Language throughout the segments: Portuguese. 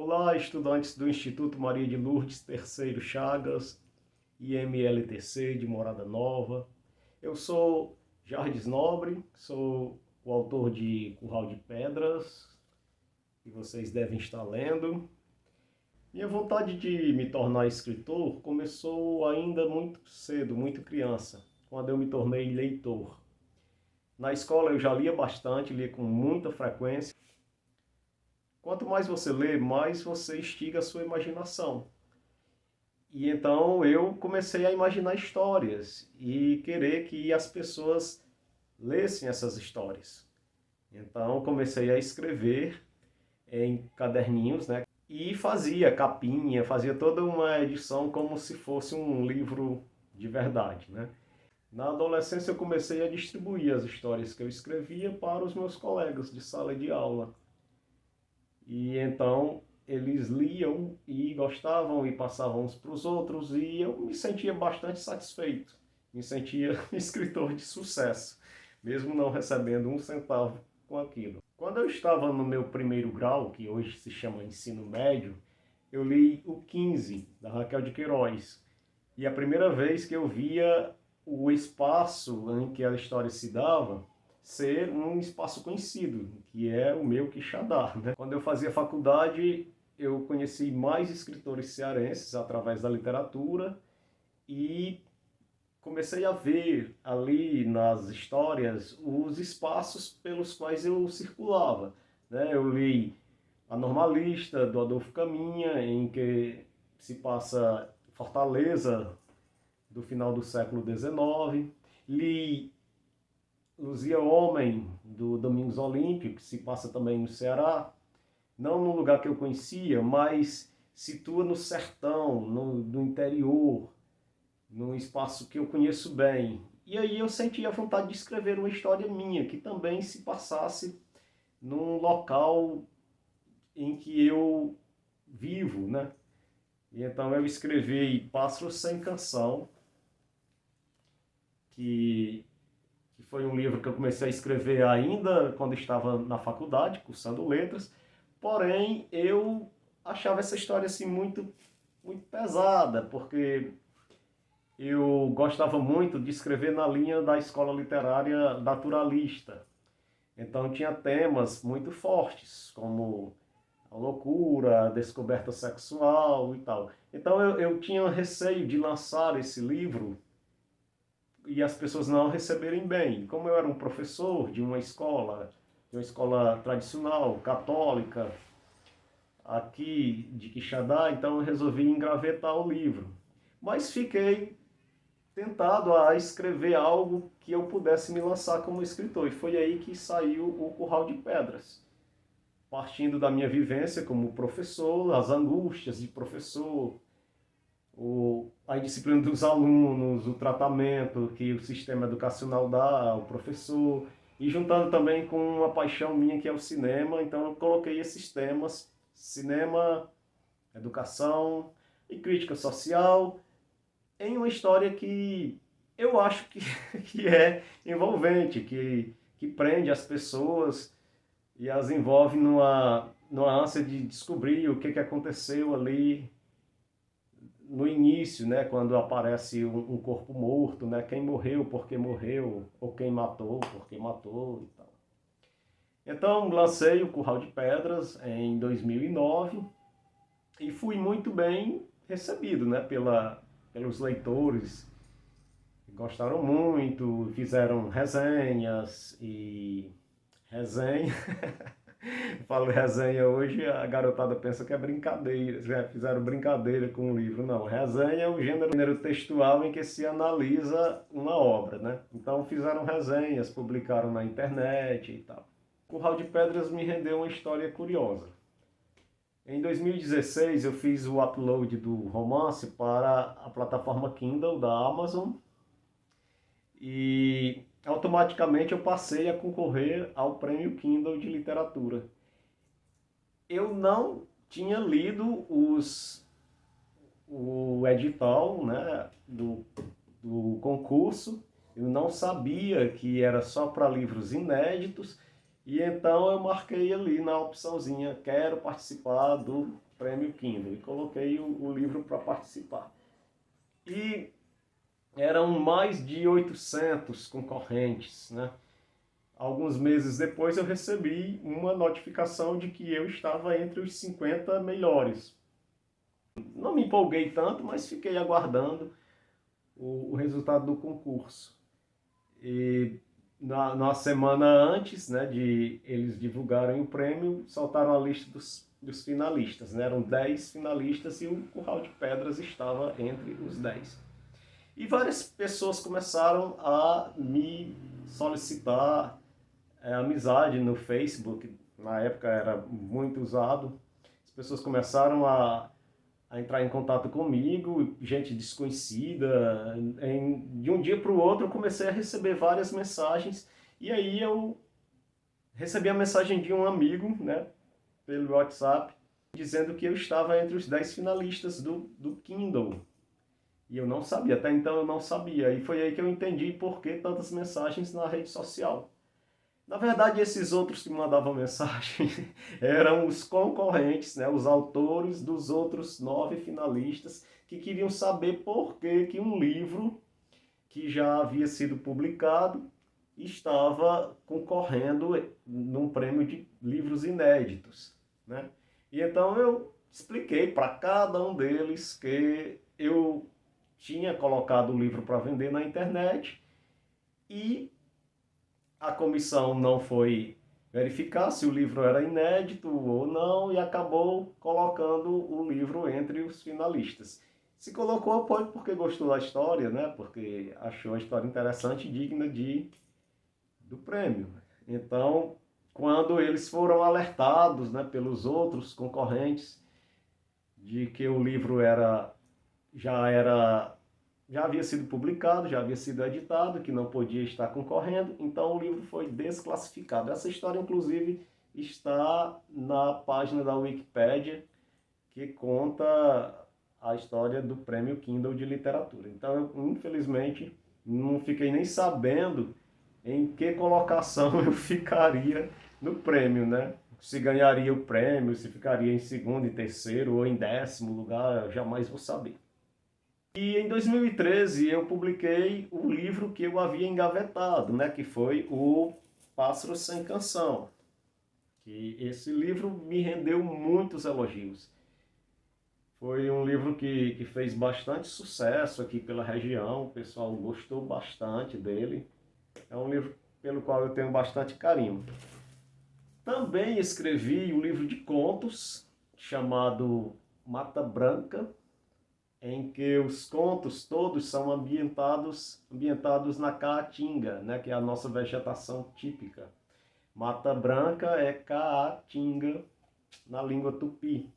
Olá, estudantes do Instituto Maria de Lourdes Terceiro Chagas, IMLTC de Morada Nova. Eu sou Jardes Nobre, sou o autor de Curral de Pedras, que vocês devem estar lendo. Minha vontade de me tornar escritor começou ainda muito cedo, muito criança, quando eu me tornei leitor. Na escola eu já lia bastante, lia com muita frequência. Quanto mais você lê, mais você instiga a sua imaginação. E então eu comecei a imaginar histórias e querer que as pessoas lessem essas histórias. Então comecei a escrever em caderninhos, né? E fazia capinha, fazia toda uma edição como se fosse um livro de verdade, né? Na adolescência eu comecei a distribuir as histórias que eu escrevia para os meus colegas de sala de aula. E então eles liam e gostavam e passavam uns para os outros e eu me sentia bastante satisfeito. Me sentia escritor de sucesso, mesmo não recebendo um centavo com aquilo. Quando eu estava no meu primeiro grau, que hoje se chama ensino médio, eu li o 15, da Raquel de Queiroz. E a primeira vez que eu via o espaço em que a história se dava ser um espaço conhecido, que é o meu Quixadá, né? Quando eu fazia faculdade, eu conheci mais escritores cearenses através da literatura e comecei a ver ali nas histórias os espaços pelos quais eu circulava, né? Eu li A Normalista, do Adolfo Caminha, em que se passa Fortaleza do final do século XIX. Li Luzia Homem, do Domingos Olímpio, que se passa também no Ceará, não num lugar que eu conhecia, mas situa no sertão, no interior, num espaço que eu conheço bem. E aí eu senti a vontade de escrever uma história minha, que também se passasse num local em que eu vivo, né? E então eu escrevi Pássaros Sem Canção, que foi um livro que eu comecei a escrever ainda quando estava na faculdade, cursando letras, porém eu achava essa história assim muito pesada, porque eu gostava muito de escrever na linha da escola literária naturalista. Então tinha temas muito fortes, como a loucura, a descoberta sexual e tal. Então eu tinha receio de lançar esse livro e as pessoas não receberem bem. Como eu era um professor de uma escola tradicional, católica, aqui de Quixadá, então eu resolvi engravetar o livro. Mas fiquei tentado a escrever algo que eu pudesse me lançar como escritor. E foi aí que saiu o Curral de Pedras. Partindo da minha vivência como professor, as angústias de professor, a disciplina dos alunos, o tratamento que o sistema educacional dá ao professor, e juntando também com uma paixão minha que é o cinema, então eu coloquei esses temas, cinema, educação e crítica social, em uma história que eu acho que, que é envolvente, que prende as pessoas e as envolve numa ânsia de descobrir o que aconteceu ali no início, né, quando aparece um corpo morto, né, quem morreu, por que morreu, ou quem matou, por que matou e tal. Então lancei o Curral de Pedras em 2009 e fui muito bem recebido, né, pelos leitores. Gostaram muito, fizeram resenhas e resenha. Falo resenha hoje, a garotada pensa que é brincadeira, já fizeram brincadeira com o livro. Não, resenha é um gênero textual em que se analisa uma obra, né? Então fizeram resenhas, publicaram na internet e tal. Curral de Pedras me rendeu uma história curiosa. Em 2016 eu fiz o upload do romance para a plataforma Kindle da Amazon e automaticamente eu passei a concorrer ao Prêmio Kindle de Literatura. Eu não tinha lido o edital, né, do concurso, eu não sabia que era só para livros inéditos, e então eu marquei ali na opçãozinha, quero participar do Prêmio Kindle, e coloquei o livro para participar. E eram mais de 800 concorrentes, né? Alguns meses depois eu recebi uma notificação de que eu estava entre os 50 melhores. Não me empolguei tanto, mas fiquei aguardando o resultado do concurso. E na semana antes, né, de eles divulgarem o prêmio, soltaram a lista dos finalistas, né? Eram 10 finalistas e o Curral de Pedras estava entre os 10. E várias pessoas começaram a me solicitar amizade no Facebook. Na época era muito usado. As pessoas começaram a entrar em contato comigo, gente desconhecida. De um dia para o outro eu comecei a receber várias mensagens, e aí eu recebi a mensagem de um amigo, né, pelo WhatsApp, dizendo que eu estava entre os 10 finalistas do Kindle. E eu não sabia, até então eu não sabia. E foi aí que eu entendi por que tantas mensagens na rede social. Na verdade, esses outros que mandavam mensagem eram os concorrentes, né, os autores dos outros 9 finalistas, que queriam saber por que um livro que já havia sido publicado estava concorrendo num prêmio de livros inéditos, né? E então eu expliquei para cada um deles que eu tinha colocado o livro para vender na internet e a comissão não foi verificar se o livro era inédito ou não e acabou colocando o livro entre os finalistas. Se colocou porque gostou da história, né? Porque achou a história interessante e digna do prêmio. Então, quando eles foram alertados, né, pelos outros concorrentes de que o livro já havia sido publicado, já havia sido editado, que não podia estar concorrendo, então o livro foi desclassificado. Essa história, inclusive, está na página da Wikipédia, que conta a história do Prêmio Kindle de Literatura. Então, eu, infelizmente, não fiquei nem sabendo em que colocação eu ficaria no prêmio, né? Se ganharia o prêmio, se ficaria em segundo, em terceiro ou em 10º lugar, eu jamais vou saber. E em 2013 eu publiquei o livro que eu havia engavetado, né, que foi o Pássaro Sem Canção. Que esse livro me rendeu muitos elogios. Foi um livro que fez bastante sucesso aqui pela região, o pessoal gostou bastante dele. É um livro pelo qual eu tenho bastante carinho. Também escrevi um livro de contos chamado Mata Branca, em que os contos todos são ambientados na caatinga, né, que é a nossa vegetação típica. Mata Branca é caatinga na língua tupi.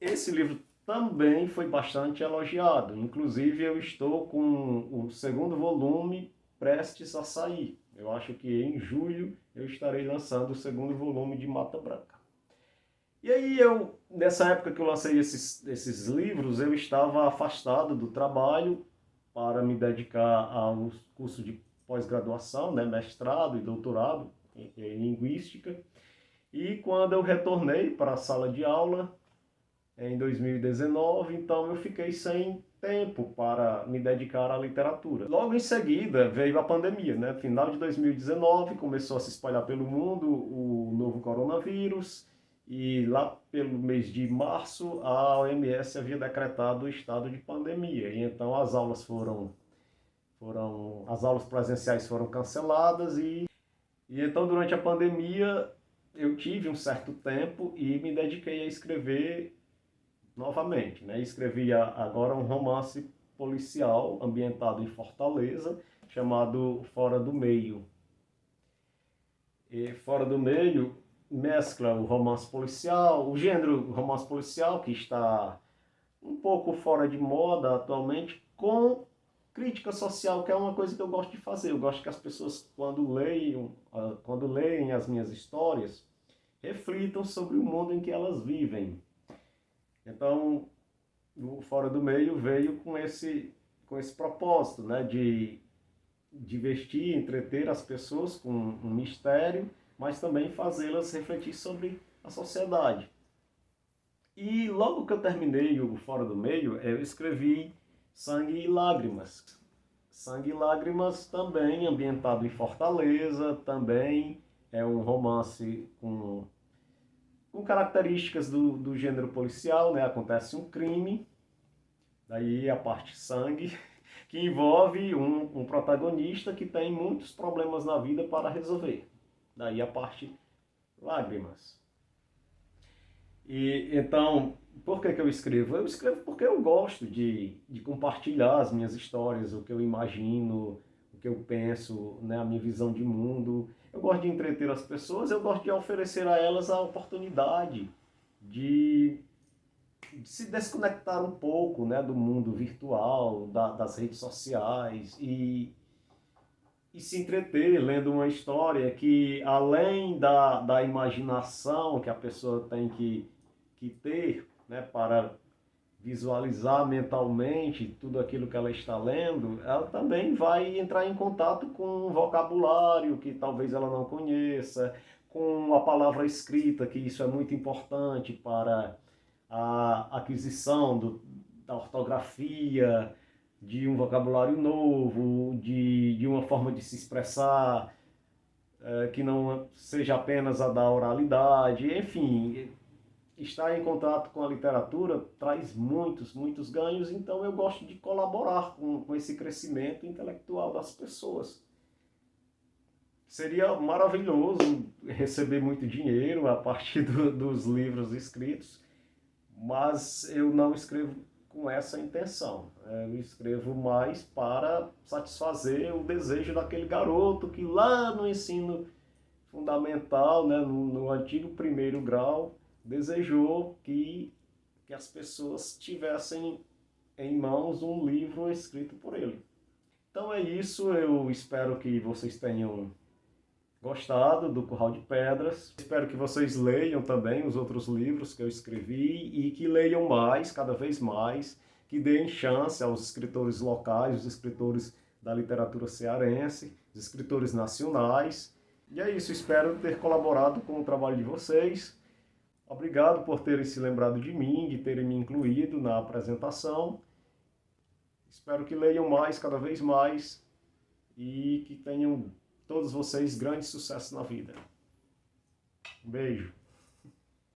Esse livro também foi bastante elogiado, inclusive eu estou com o segundo volume prestes a sair. Eu acho que em julho eu estarei lançando o segundo volume de Mata Branca. E aí nessa época que eu lancei esses livros, eu estava afastado do trabalho para me dedicar ao curso de pós-graduação, né, mestrado e doutorado em linguística. E quando eu retornei para a sala de aula, em 2019, então eu fiquei sem tempo para me dedicar à literatura. Logo em seguida veio a pandemia, né? Final de 2019 começou a se espalhar pelo mundo o novo coronavírus e lá pelo mês de março a OMS havia decretado o estado de pandemia e então as aulas as aulas presenciais foram canceladas e então durante a pandemia eu tive um certo tempo e me dediquei a escrever novamente, né? Escrevi agora um romance policial ambientado em Fortaleza, chamado Fora do Meio. E Fora do Meio mescla o romance policial, o gênero romance policial, que está um pouco fora de moda atualmente, com crítica social, que é uma coisa que eu gosto de fazer. Eu gosto que as pessoas, quando leem as minhas histórias, reflitam sobre o mundo em que elas vivem. Então, o Fora do Meio veio com esse propósito, né, de divertir, entreter as pessoas com um mistério, mas também fazê-las refletir sobre a sociedade. E logo que eu terminei o Fora do Meio, eu escrevi Sangue e Lágrimas. Sangue e Lágrimas também ambientado em Fortaleza, também é um romance com características do gênero policial, né? Acontece um crime, daí a parte sangue, que envolve um protagonista que tem muitos problemas na vida para resolver. Daí a parte lágrimas. E então, por que eu escrevo? Eu escrevo porque eu gosto de compartilhar as minhas histórias, o que eu imagino, o que eu penso, né, a minha visão de mundo. Eu gosto de entreter as pessoas, eu gosto de oferecer a elas a oportunidade de, de se desconectar um pouco, né, do mundo virtual, das redes sociais e se entreter lendo uma história que, além da imaginação que a pessoa tem que ter, né, para visualizar mentalmente tudo aquilo que ela está lendo, ela também vai entrar em contato com um vocabulário que talvez ela não conheça, com a palavra escrita, que isso é muito importante para a aquisição da ortografia, de um vocabulário novo, de uma forma de se expressar, que não seja apenas a da oralidade, enfim, estar em contato com a literatura traz muitos ganhos, então eu gosto de colaborar com esse crescimento intelectual das pessoas. Seria maravilhoso receber muito dinheiro a partir dos livros escritos, mas eu não escrevo com essa intenção. Eu escrevo mais para satisfazer o desejo daquele garoto que lá no ensino fundamental, né, no antigo primeiro grau, desejou que as pessoas tivessem em mãos um livro escrito por ele. Então é isso, eu espero que vocês tenham gostado do Curral de Pedras. Espero que vocês leiam também os outros livros que eu escrevi e que leiam mais, cada vez mais, que deem chance aos escritores locais, os escritores da literatura cearense, os escritores nacionais. E é isso, espero ter colaborado com o trabalho de vocês. Obrigado por terem se lembrado de mim, de terem me incluído na apresentação. Espero que leiam mais, cada vez mais, e que tenham todos vocês grande sucesso na vida. Um beijo.